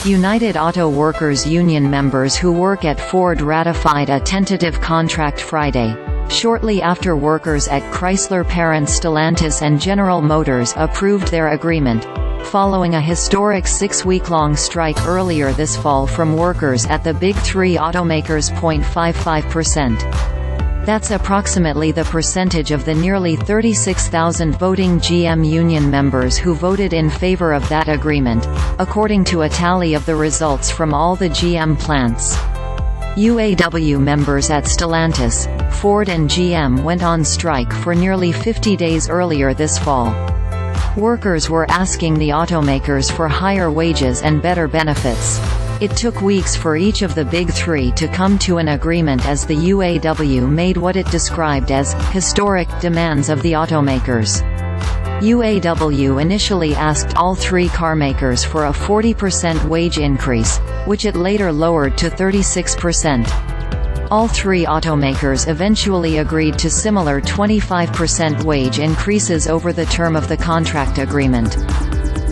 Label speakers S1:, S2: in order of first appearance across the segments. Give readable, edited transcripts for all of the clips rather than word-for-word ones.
S1: United Auto Workers union members who work at Ford ratified a tentative contract Friday, shortly after workers at Chrysler parent Stellantis and General Motors approved their agreement, following a historic 6-week-long strike earlier this fall from workers at the Big Three automakers. 0.55%. That's approximately the percentage of the nearly 36,000 voting GM union members who voted in favor of that agreement, according to a tally of the results from all the GM plants. UAW members at Stellantis, Ford and GM went on strike for nearly 50 days earlier this fall. Workers were asking the automakers for higher wages and better benefits. It took weeks for each of the Big Three to come to an agreement as the UAW made what it described as historic demands of the automakers. UAW initially asked all three carmakers for a 40% wage increase, which it later lowered to 36%. All three automakers eventually agreed to similar 25% wage increases over the term of the contract agreement.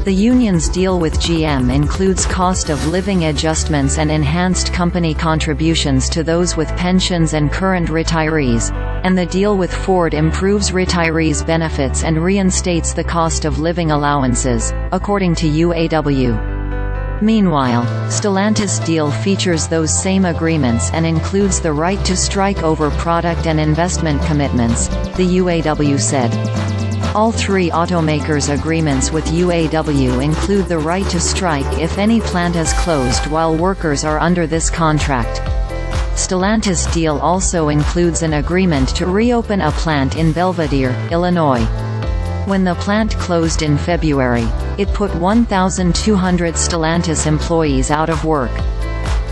S1: The union's deal with GM includes cost of living adjustments and enhanced company contributions to those with pensions and current retirees, and the deal with Ford improves retirees' benefits and reinstates the cost of living allowances, according to UAW. Meanwhile, Stellantis' deal features those same agreements and includes the right to strike over product and investment commitments, the UAW said. All three automakers' agreements with UAW include the right to strike if any plant is closed while workers are under this contract. Stellantis' deal also includes an agreement to reopen a plant in Belvidere, Illinois. When the plant closed in February, it put 1,200 Stellantis employees out of work.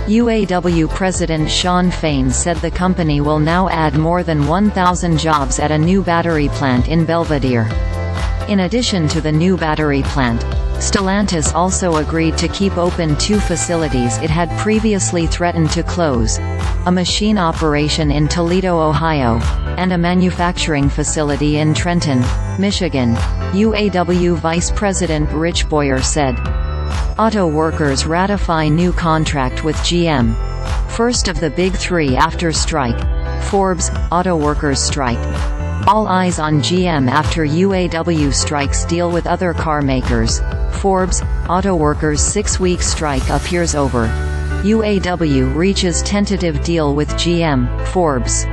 S1: UAW President Shawn Fain said the company will now add more than 1,000 jobs at a new battery plant in Belvidere. In addition to the new battery plant, Stellantis also agreed to keep open two facilities it had previously threatened to close: a machine operation in Toledo, Ohio, and a manufacturing facility in Trenton, Michigan, UAW Vice President Rich Boyer said. Auto workers ratify new contract with GM. First of the Big Three after strike. Forbes, Autoworkers Strike. All eyes on GM after UAW strikes deal with other car makers. Forbes, Autoworkers' 6-week strike appears over. UAW reaches tentative deal with GM, Forbes.